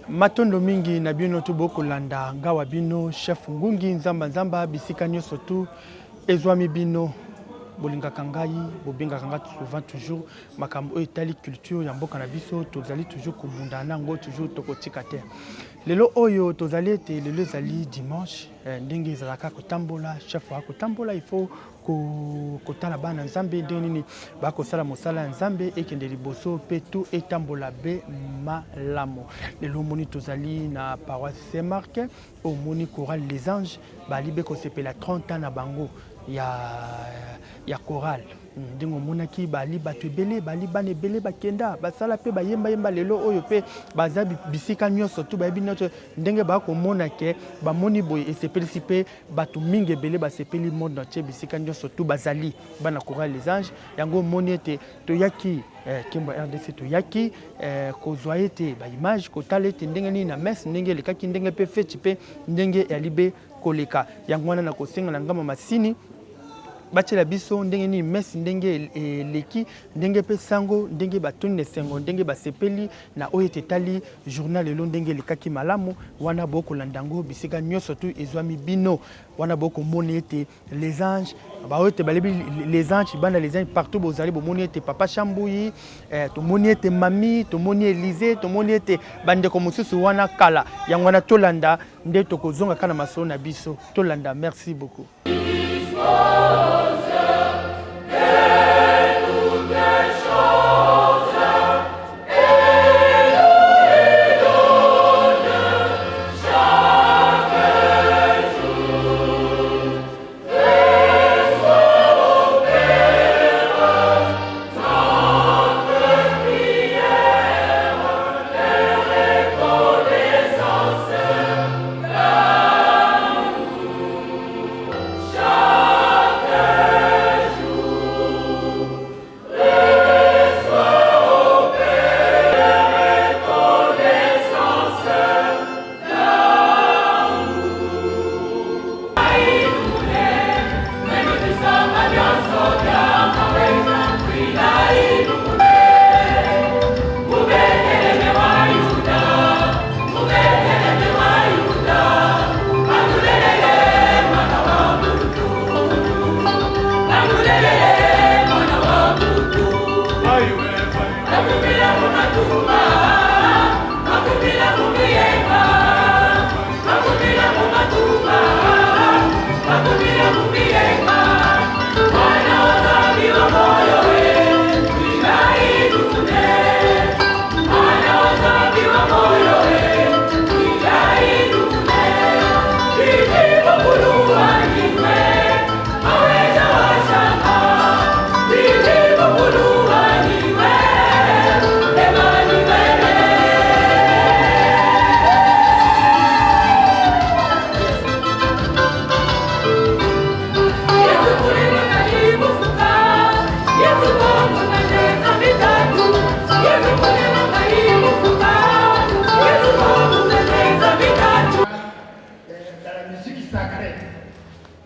Matondo mingi na bino tuboko landa ngawa bino chef ngungi nzamba bisika nyoso tu ezwami bino bolinga kangai bobinga kanga souvent toujours makambo etali culture ya mboka na biso tozali toujours kubunda nango toujours tokotika te lelo oyo tozali te lelo zali dimanche ndenge ezalaka kotambola chef wa kotambola il faut kotala bana nzambe ndeni bakosala mosala ya nzambe ekende liboso pe tu etambola be malamu lelo moni tozali na paroisse Saint-Marc au moni chorale les anges balibe kosepela 30 ans na bango ya chorale ndingo monaki bali batu ebele bali bana ebele bakenda basala pe bayemba lelo oyo pe baza bisika nyonso tu bayebi nyonso ndenge bakomona ke bamoni boye esepelisi pe batu mingi ebele basepeli monde entier bisika nyonso tu bazali bana chorale les anges yango moni ete toyaki kimbo RDC toyaki kozwa ete baimage kotala ete ndenge nini na messe ndenge elekaki ndenge pe feti pe ndenge yalibe koleka yango wana na kosenga na ngama masini bachela biso ndenge ni messe ndenge leki ndenge pe sango ndenge batuni sengo ndenge basepeli na oyo tetali journal lelo ndenge lekaki malamu wana boko landango bisika nyoso tu ezwami bino wana boko moni ete les anges ba oyo te balebi les anges bana les anges partout bozali bo moni ete papa Chambuyi to moni ete mami to moni Élysée to moni ete bande ko mususu wana kala yango wana tolanda nde tokozonga kana maso na biso tolanda merci beaucoup.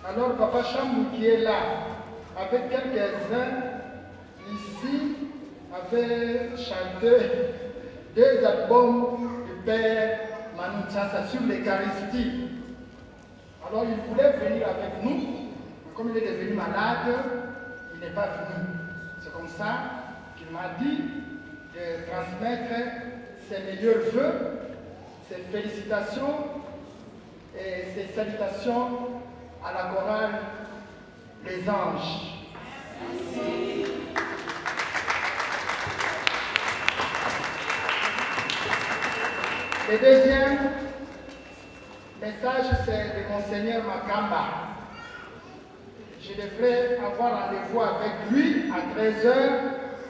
Alors Papa Chambuyi qui est là, avec quelques-uns ici, avait chanté 2 albums du Père Manouchassa sur l'Eucharistie. Alors il voulait venir avec nous, mais comme il est devenu malade, il n'est pas venu. C'est comme ça qu'il m'a dit de transmettre ses meilleurs vœux, ses félicitations et ses salutations à la chorale Les Anges. Merci. Le deuxième message, c'est de Monseigneur Makamba. Je devrais avoir rendez-vous avec lui à 13h.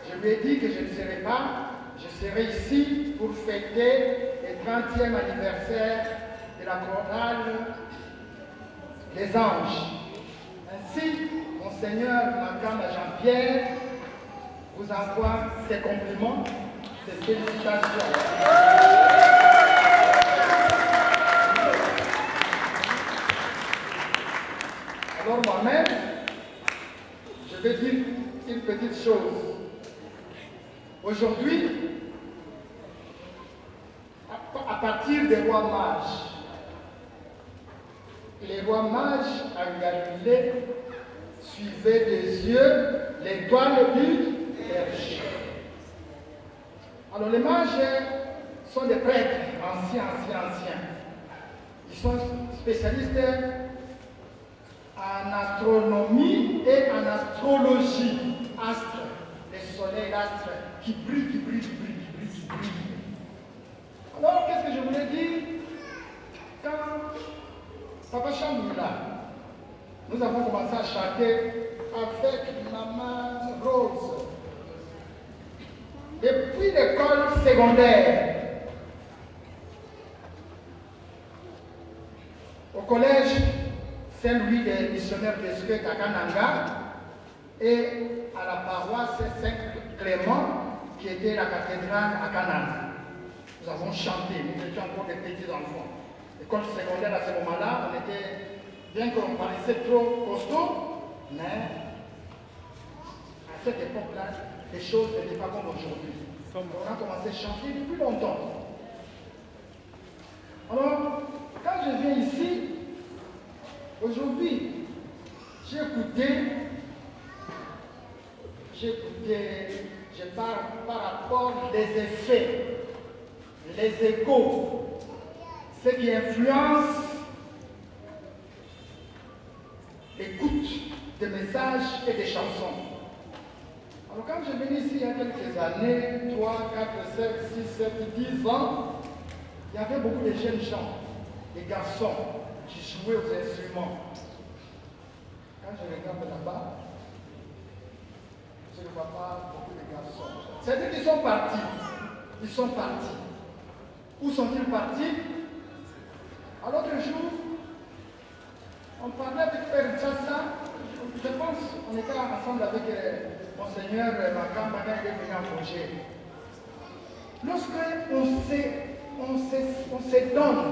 Je lui ai dit que je ne serai pas. Je serai ici pour fêter le 30e anniversaire de la chorale Les Anges. Ainsi, Monseigneur Makamba Jean-Pierre vous envoie ses compliments, ses félicitations. Alors moi-même, je vais dire une petite chose. Aujourd'hui, à partir partir des rois mages. Les rois mages en Galilée suivaient des yeux l'étoile du berger. Alors les mages sont des prêtres anciens. Ils sont spécialistes en astronomie et en astrologie. Astres, les soleils, l'astre qui brille. Alors qu'est-ce que je voulais dire? Quand Papa Chambou là, nous avons commencé à chanter avec Maman Rose. Depuis l'école secondaire, au collège Saint-Louis des missionnaires d'Esquet à Kananga et à la paroisse Saint-Clément qui était la cathédrale à Kananga. Nous avons chanté, nous étions encore des petits enfants. L'école secondaire à ce moment-là, on était, bien qu'on paraissait trop costaud, mais à cette époque-là, les choses n'étaient pas comme aujourd'hui. On a commencé à chanter depuis longtemps. Alors, quand je viens ici, aujourd'hui, j'ai écouté, je parle par rapport des effets, les échos, ce qui influence l'écoute des messages et des chansons. Alors quand je venais ici il y a quelques années, 3, 4, 5, 6, 7, 10 ans, il y avait beaucoup de jeunes gens, des garçons qui jouaient aux instruments. Quand je regarde là-bas, je ne vois pas beaucoup de garçons. C'est-à-dire qu'ils sont partis. Ils sont partis. Où sont-ils partis? À l'autre jour, on parlait avec Père Tchassa. Je pense qu'on était ensemble avec Monseigneur Makamba quand il est venu en congé. Lorsqu'on se donne,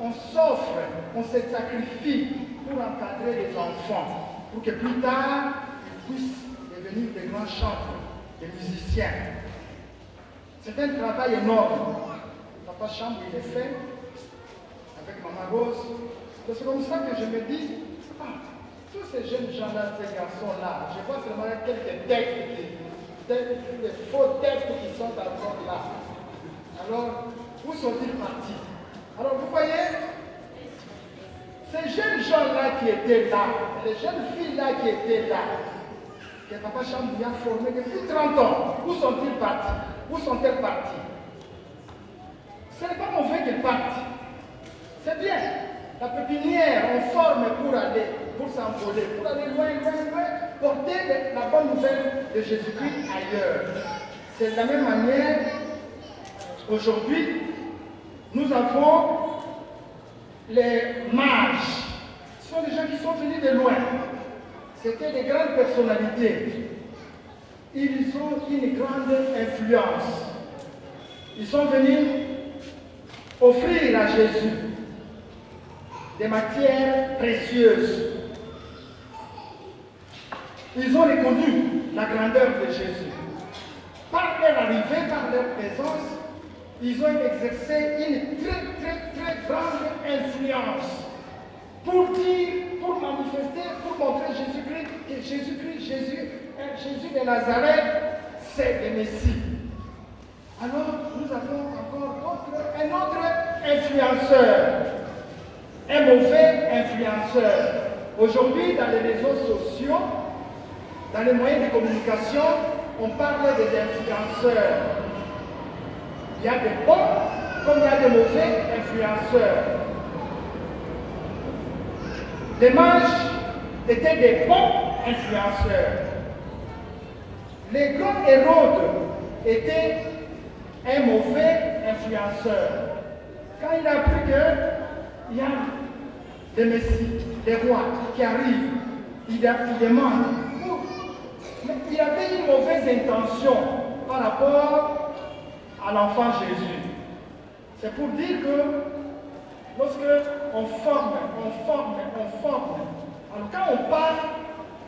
on s'offre, on se sacrifie pour encadrer les enfants, pour que plus tard, ils puissent devenir des grands chanteurs, des musiciens. C'est un travail énorme. Papa Chambou, il est fait avec Maman Rose. C'est comme ça que je me dis, tous ces jeunes gens-là, ces garçons-là, je vois seulement quelques des faux textes qui sont encore là. Alors, où sont-ils partis? Alors, vous voyez, ces jeunes gens-là qui étaient là, les jeunes filles-là qui étaient là, que Papa Chambou a formé depuis 30 ans, où sont-ils partis? Où sont-elles parties? Ce n'est pas mauvais qu'ils partent. C'est bien. La pépinière, on forme pour aller, pour s'envoler, pour aller loin, porter la bonne nouvelle de Jésus-Christ ailleurs. C'est de la même manière, aujourd'hui, nous avons les mages. Ce sont des gens qui sont venus de loin. C'était des grandes personnalités. Ils ont une grande influence. Ils sont venus offrir à Jésus des matières précieuses. Ils ont reconnu la grandeur de Jésus. Par leur arrivée, par leur présence, ils ont exercé une très grande influence pour dire, pour manifester, pour montrer Jésus-Christ, que Jésus de Nazareth, c'est le Messie. Alors, nous avons encore un autre influenceur, un mauvais influenceur. Aujourd'hui, dans les réseaux sociaux, dans les moyens de communication, on parle des influenceurs. Il y a des bons comme il y a des mauvais influenceurs. Les mages étaient des bons influenceurs. Les grands Hérode était un mauvais influenceur. Quand il a appris qu'il y a des messies, des rois qui arrivent, il demande. Mais il avait une mauvaise intention par rapport à l'enfant Jésus. C'est pour dire que lorsque on forme, alors quand on parle,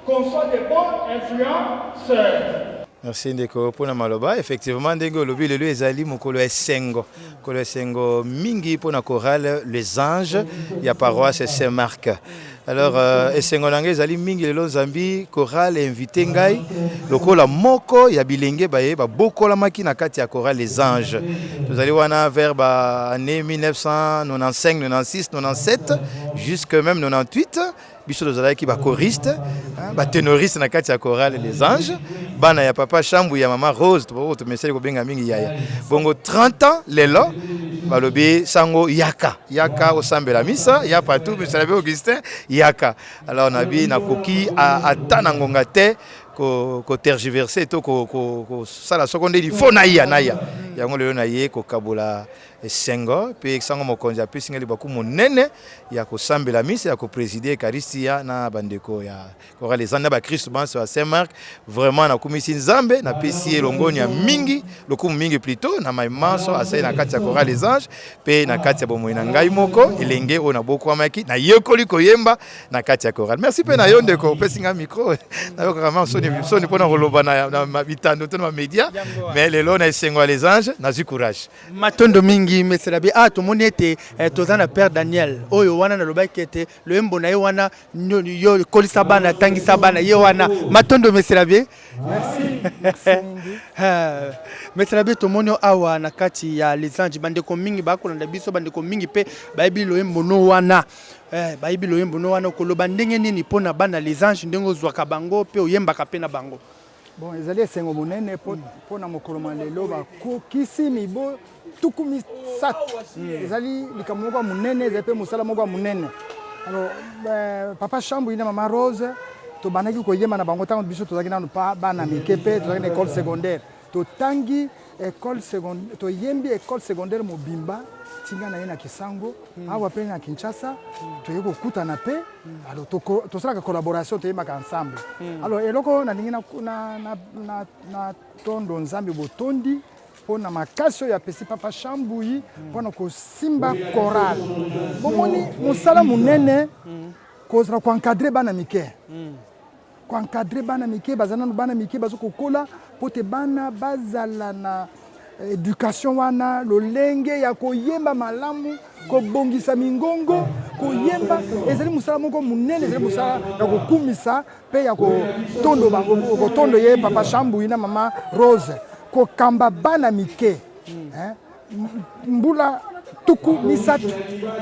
qu'on soit des bons influenceurs. Merci ndeko pona maloba. Effectivement ndenge lobi lelo ezali mokolo esengo. Mokolo esengo mingi pona chorale Les Anges ya paroisse Saint-Marc. Alors esengo nange ezali mingi lelo Zambi chorale invité ngai lokola moko ya bilenge baye ba bokola maki na kati ya chorale Les Anges. Nous allons wana vers année 1995, 96, 97 jusque même 98. Biso tozalaki ba choriste, ba ténoriste na kati ya chorale Les Anges. Bana ya papa Chambu ya mama Rose to meseli ko benga mingi yaya. Bongo 30 ans lelo balobi sango yaka osambela misa ya patu meselabe Augustin yaka. Alors nabi na koki ata na ngonga te ko tergiverser to ko sala seconde di fona ya yango lelo na ye ko kabola esengo pe sango mokonzi apesinga libaku monene ya kosambela misa ya ko présider Eucharistia na bandeko ya chorale Les Anges na ba Christ banso à Saint-Marc. Vraiment na kumisi nzambe na pesi elongoni ya mingi lokumu mingi plutôt na maimanso asai na kati ya chorale Les Anges pe na kati ya bomoi na ngai moko elenge o na boko amaki na yekoli koyemba na kati ya chorale. Merci pe na yo ndeko pesinga micro na yo vraiment soni pona roloba na mabitando to na media mais lelo na esengo Les Anges na zu courage matondo mingi meselabi to monete tozana père Daniel oyo wana na lobaki ete loembo na ye wana yo kolisa bana tangisa bana ye wana matondo meselabi. Merci meselabi to monyo awa na kati ya Les Anges bandeko mingi bakolanda biso bandeko mingi pe bayibi loembo no wana bayibi loembo no wana koloba ndenge nini pona bana Les Anges ndengo zwaka bango pe oyembaka pe na bango. Bon, ezali esengo monene pona mokolo malelo bakokisi mibo tukumi sat. Ezali likambo moko monene ezali pe mosala moko monene. Alors papa Chambu ina mama Rose to banaki koyema na bango tango biso tozaki na pa bana mikepe tozaki na école secondaire. To tangi école secondaire to yembi école secondaire mobimba tinga na ye na Kisango awa pe na Kinshasa toye kokutana pe alors tosalaka collaboration toyemaka ensemble. Alors eloko na ndingi na tondo nzambe botondi pona makasi oyo apesi papa Chambu pona kosimba chorale bomoni mosala munene kozala koencadre bana mike koencadre bana mike bazana bana mike bazokokola pote bana bazala na éducation wana lolenge ya koyemba malamu kobongisa mingongo koyemba ezali musala moko munene ezali musala ya kokumisa pe ya kotondo bango kotondo ye papa Chambu na mama Rose kokamba bana mike mbula tuku misatu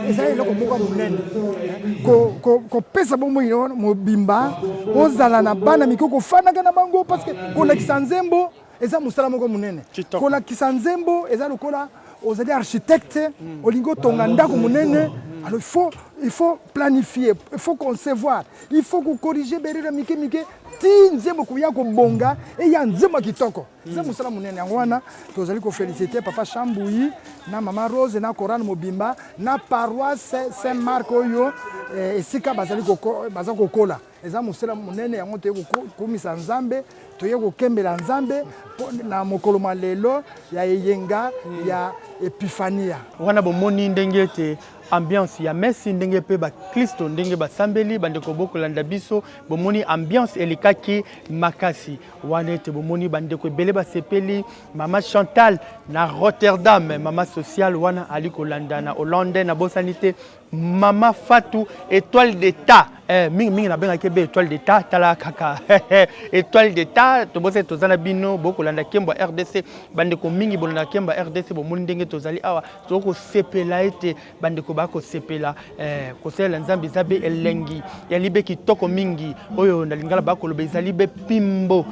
ezali eloko moko munene kopesa bomoi mobimba ozala na bana mike kofanaka na bango parce que kolakisa nzembo eza musala moko munene kolakisa nzembo eza lokola ozali architecte olingo tonga ndako munene. Alors il faut planifier, il faut concevoir, il faut corriger berira mike ti nzembo kuya ko bonga e ya nzembo kitoko. Za musala munene ngwana tozali ko féliciter papa Chambu na mama Rose na chorale mobimba na paroisse Saint-Marc oyo esika bazali kokola. Eza musala munene yango te komisa nzambe toye kokembela nzambe na mokolo malelo ya yenga ya Epifania. Wana bomoni ndenge te ambiance ya mesi ndenge pe ba Kristo ndenge ba sambeli bandeko bokolanda biso bomoni ambiance elikaki makasi wana te bomoni bandeko ebele ba sepeli mama Chantal na Rotterdam mama social wana ali kolanda na Hollande na bosanité mama Fatou étoile d'état mingi na benga kebe étoile d'état tala kaka étoile d'état to bose tozana bino bokolanda kembo RDC bandeko mingi bolanda kembo RDC bomoni ndenge tozali awa toko sepela ete bandeko bako sepela kosela nzambe zabe elengi ya libe kitoko mingi oyo ndalingala bako lobe zali be pimbo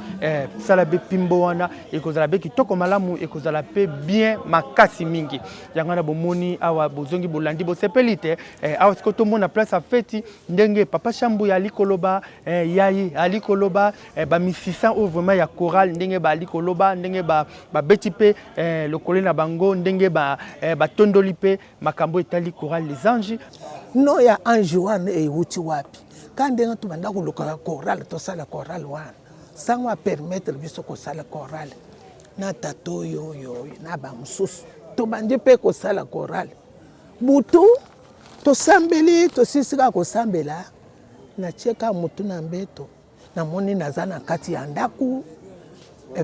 sala be pimbo wana ekozala be kitoko malamu ekozala pe bien makasi mingi yangana bomoni awa bozongi bolandi bo sepelite awa sikoto mona place a feti ndenge papa Chambu ya likoloba yayi alikoloba ba misisa o vraiment ya chorale ndenge ba likoloba ndenge ba beti pe lokole na bango ndenge ba tondoli pe makambo etali chorale Les Anges no ya ange wana wuti wapi kande ngatu banda ko loka chorale to sala chorale wana sangwa permettre biso ko sala chorale na tato yo na ba mususu to bandi pe ko sala chorale butu to sambeli to sisika ko sambela na cheka mutu na mbeto na moni nazana kati ya ndaku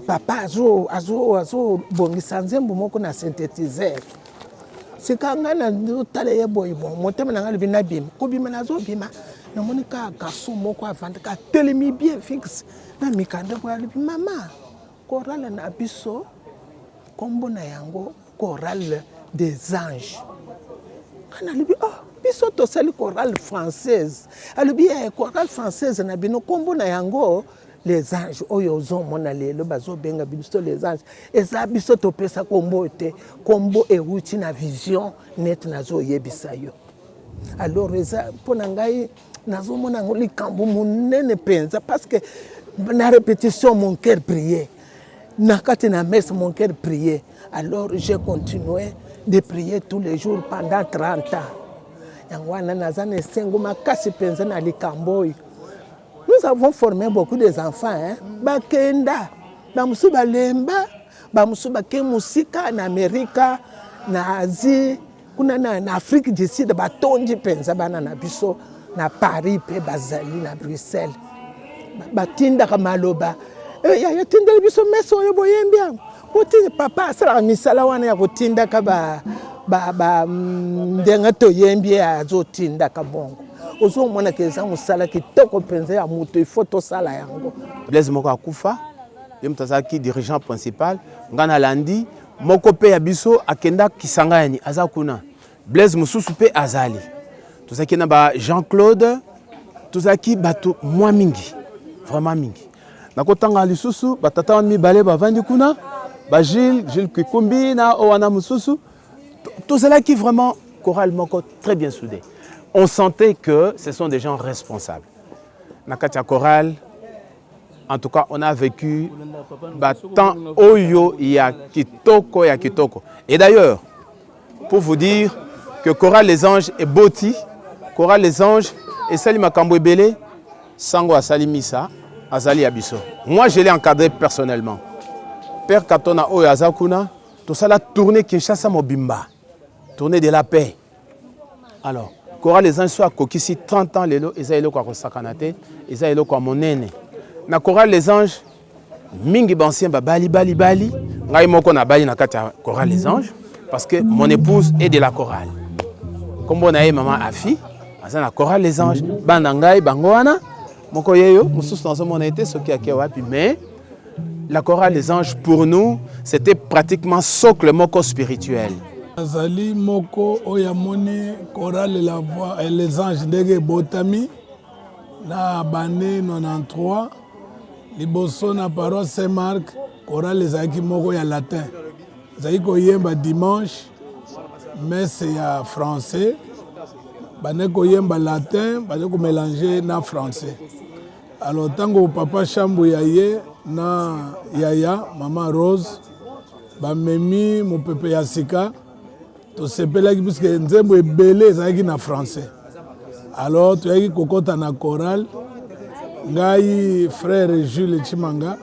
papa azo bongisa nzembo moko na synthétiseur sika nga na tala ye boy bon motema na ngali bina bima ko bima nazo bima na monika garçon moko avanda ka telemi bien fixe na mikanda kwa mama chorale na biso kombo na yango chorale des anges kana libi biso to sali chorale française alibi chorale française na bino kombo na yango les anges oyo ozomona lelo bazobenga biso les anges eza biso topesa kombo te kombo euti na vision net nazoyebisa yo alors eza mpona ngai nazomona ngo likambo monene penza parce que na répétition mon cœur priait na kati na messe mon cœur priait alors j'ai continué de prier tous les jours pendant 30 ans yango wana nazana esengo makasi penza na likambo oyo. Nous avons formé beaucoup d'enfants, hein. Bakenda, bamusuba lemba, bamusuba ke musika na Amerika, na Asie, kuna na Afrique du Sud, batonji penza bana na biso na Paris pe bazali na Bruxelles. Batinda kamaloba. Ya tinda biso meso yo boyembi. Poti papa sala misala wana ya kotinda ka ba ndenga to yembi azo tinda ka bongo. Ozo mona keza musala kitoko penza ya moto ifoto sala yango. Blaise moko akufa, yemtazaki dirigeant principal, ngana landi moko pe ya biso akenda kisangani azakuna. Blaise mususu pe azali. Tozaki na ba Jean-Claude, tozaki bato mwa mingi, vraiment mingi. Nakotanga lisusu batata mibale bavandi kuna, ba Gilles Kikumbi na owana mususu. Tozalaki vraiment chorale moko très bien soudé. On sentait que ce sont des gens responsables. Nakatia chorale, en tout cas, on a vécu tant oyo ya kitoko. Et d'ailleurs, pour vous dire que chorale les anges est boti, chorale les anges et Sali Makambo Ebele, Sango Asali Misa, Azali Abiso. Moi, je l'ai encadré personnellement. Père Katona Oyo Azakuna, tout ça la tournée Kinshasa Mobimba, tournée de la paix. Alors, chorale les anges soit kokisi 30 ans lelo ezaelo kwa kosakanate ezaelo kwa monene na chorale les anges mingi bancien bali ngai moko na bali na kati ya chorale les anges parce que mon épouse est de la chorale kombo na ye maman Afi aza na chorale les anges bana ngai bango wana moko yeyo mususu na mona été soki ake wapi mais la chorale les anges pour nous c'était pratiquement socle moko spirituel. Azali moko oyamoni chorale la voix et les anges ndenge botami na bane 93 liboso na paroisse Saint-Marc chorale ezalaki moko ya latin ezali koyemba dimanche messe ya français bane koyemba latin bane ko mélanger na français alors tango papa Chambu yaye na yaya maman Rose bamemi mopepe ya sika to sepelaki puisque nzembo ebele ezalaki na français alors toyaki kokota na chorale ngai frère Jules Chimanga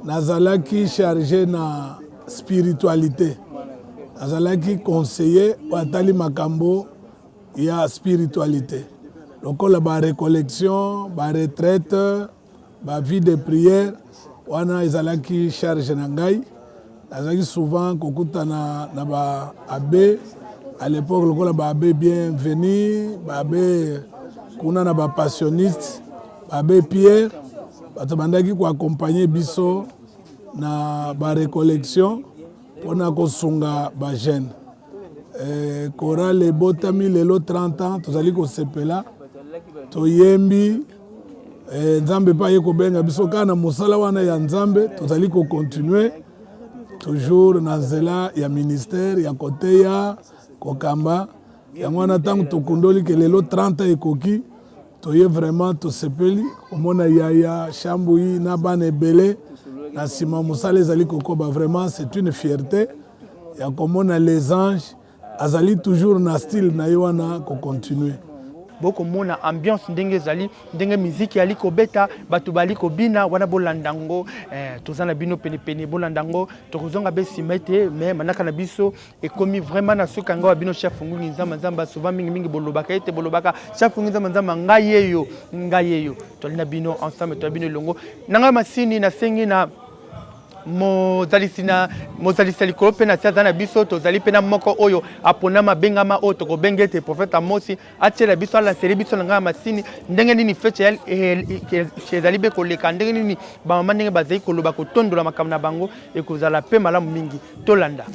nazalaki chargé na spiritualité nazalaki conseiller atali makambo ya spiritualité lokola ba récollection ba retraite ba vie de prière wana ezalaki charge na ngai nazalaki souvent kokutana na ba abbé à l'époque lokola ba abbé bienvenu ba abbé kuna na ba passionniste ba abbé Pierre bato bandaki ko accompagner biso na ba récollection pona kosunga ba jeune chorale botami lelo 30 ans tozali ko sepela toyembi nzambe pa ye ko benga biso kana mosala wana ya nzambe tozali ko continuer toujours na nzela ya ministère ya kote ya kokamba yango wana ntango tokundoli ke lelo 30 ekoki toye vraiment tosepeli komona yaya Chambui na bana ebele na nsima mosala ezali kokoba vraiment c'est une fierté ya komona les anges azali toujours na style na ye wana kocontinue boko mona ambiance ndenge zali ndenge muziki ali kobeta batu bali kobina wana bolandango tozana bino pene bolandango tokozonga be simete mais manaka na biso ekomi vraiment na suka nga bino chef ngungi nzamba souvent mingi bolobaka ete bolobaka chef ngungi nzamba ngayeyo tolina bino ensemble to bino longo nanga masini na sengi na mozalisa likolo mpe na si aza na biso tozali mpe na moko oyo apona mabengama oyo tokobenge ete profete Amosi atiela biso alanseli biso na ngai ya masini ndenge nini fete ezali mpe koleka ndenge nini bamama ndenge bazali koloba kotondola makambo na bango ekozala mpe malamu mingi tolanda.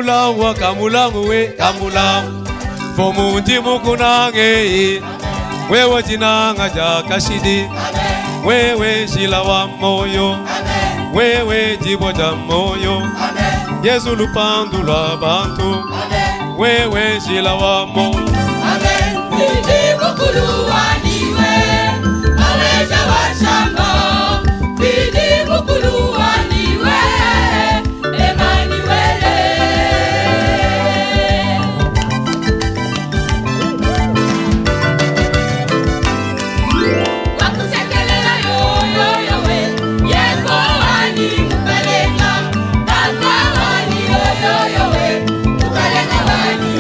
Kamulawa kamulangu we kamulangu Fomundi mukunange Wewe jinanga jakashidi Wewe shila wa moyo Wewe jibo ja moyo Yesu lupandu la bantu Wewe shila wa moyo Bidi mukulu waniwe Aweja wa shamba Bidi mukulu waniwe Emmanuele Wakusekelela yo we Yeko wani mukalenga Tata wani yo we Mukalenga wani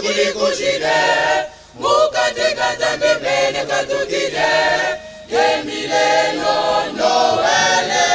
kulikushile mukatekata mbele katutile Emileno Noele